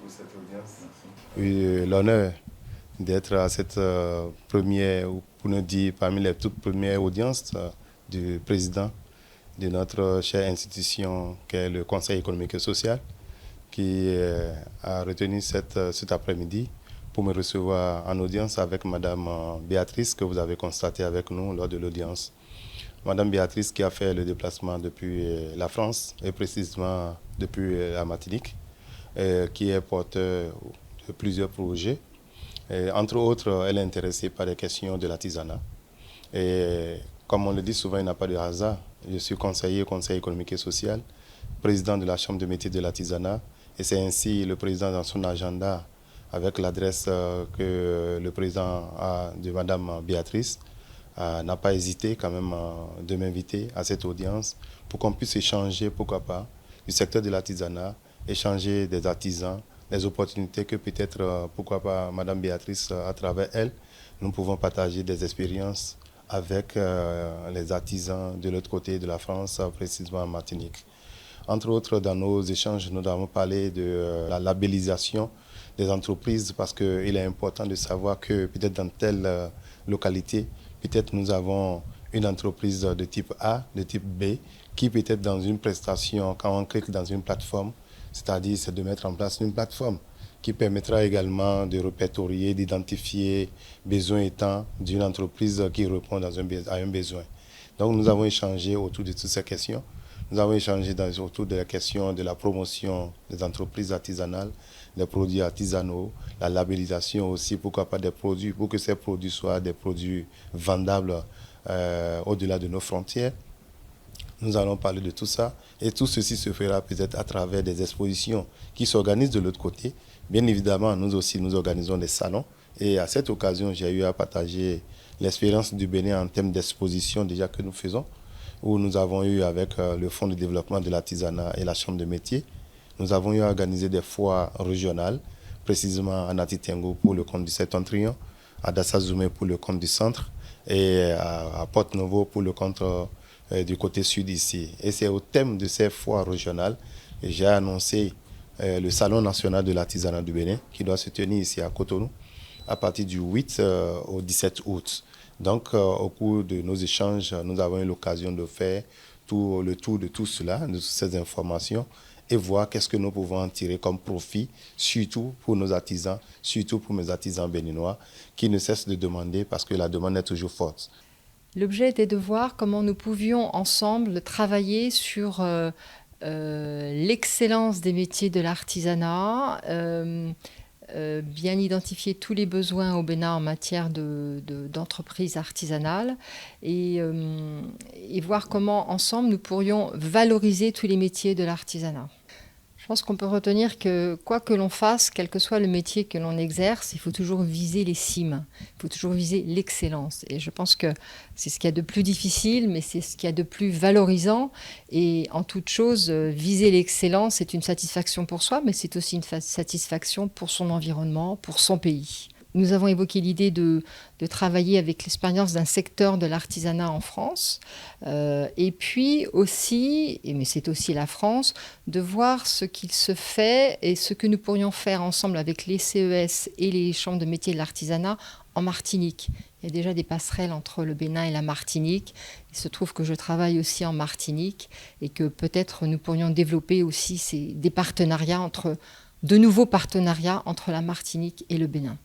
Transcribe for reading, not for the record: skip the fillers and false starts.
pour cette audience. Eu l'honneur d'être à cette première, ou pour ne dire parmi les toutes premières audiences du président de notre chère institution qu'est le Conseil économique et social, qui a retenu cet après-midi pour me recevoir en audience avec Madame Béatrice, que vous avez constaté avec nous lors de l'audience. Madame Béatrice qui a fait le déplacement depuis la France et précisément depuis la Martinique, qui est porteur de plusieurs projets. Et entre autres, elle est intéressée par les questions de l'artisanat. Et comme on le dit souvent, il n'y a pas de hasard. Je suis conseiller au Conseil économique et social, président de la Chambre de métiers de l'artisanat. Et c'est ainsi le président dans son agenda, avec l'adresse que le président a de Madame Béatrice, n'a pas hésité quand même de m'inviter à cette audience pour qu'on puisse échanger, pourquoi pas, du secteur de l'artisanat, échanger des artisans, les opportunités que peut-être, pourquoi pas, Madame Béatrice, à travers elle, nous pouvons partager des expériences avec les artisans de l'autre côté de la France, précisément en Martinique. Entre autres, dans nos échanges, nous avons parlé de la labellisation des entreprises parce qu'il est important de savoir que peut-être dans telle localité, peut-être nous avons une entreprise de type A, de type B, qui peut-être dans une prestation, quand on clique dans une plateforme, c'est-à-dire c'est de mettre en place une plateforme qui permettra également de répertorier, d'identifier besoin étant d'une entreprise qui répond à un besoin. Donc nous avons échangé autour de toutes ces questions. Nous avons échangé autour de la question de la promotion des entreprises artisanales, des produits artisanaux, la labellisation aussi, pourquoi pas des produits, pour que ces produits soient des produits vendables au-delà de nos frontières. Nous allons parler de tout ça et tout ceci se fera peut-être à travers des expositions qui s'organisent de l'autre côté. Bien évidemment, nous aussi, nous organisons des salons et à cette occasion, j'ai eu à partager l'expérience du Bénin en termes d'exposition déjà que nous faisons, où nous avons eu avec le Fonds de développement de l'artisanat et la Chambre de métiers, nous avons eu à organiser des foires régionales, précisément à Natitengo pour le compte du Septentrion, à Dassazoumé pour le compte du centre et à Porte-Novo pour le compte du côté sud ici. Et c'est au thème de ces foires régionales que j'ai annoncé le Salon national de l'artisanat du Bénin qui doit se tenir ici à Cotonou à partir du 8 au 17 août. Donc, au cours de nos échanges, nous avons eu l'occasion de faire le tour de tout cela, de toutes ces informations, et voir qu'est-ce que nous pouvons en tirer comme profit, surtout pour nos artisans, surtout pour mes artisans béninois, qui ne cessent de demander parce que la demande est toujours forte. L'objet était de voir comment nous pouvions ensemble travailler sur l'excellence des métiers de l'artisanat, bien identifier tous les besoins au Bénin en matière d'entreprises artisanales et voir comment ensemble nous pourrions valoriser tous les métiers de l'artisanat. Je pense qu'on peut retenir que quoi que l'on fasse, quel que soit le métier que l'on exerce, il faut toujours viser les cimes, il faut toujours viser l'excellence. Et je pense que c'est ce qu'il y a de plus difficile, mais c'est ce qu'il y a de plus valorisant. Et en toute chose, viser l'excellence, c'est une satisfaction pour soi, mais c'est aussi une satisfaction pour son environnement, pour son pays. Nous avons évoqué l'idée de travailler avec l'expérience d'un secteur de l'artisanat en France et puis aussi, mais c'est aussi la France, de voir ce qu'il se fait et ce que nous pourrions faire ensemble avec les CES et les chambres de métiers de l'artisanat en Martinique. Il y a déjà des passerelles entre le Bénin et la Martinique. Il se trouve que je travaille aussi en Martinique et que peut-être nous pourrions développer aussi de nouveaux partenariats entre la Martinique et le Bénin.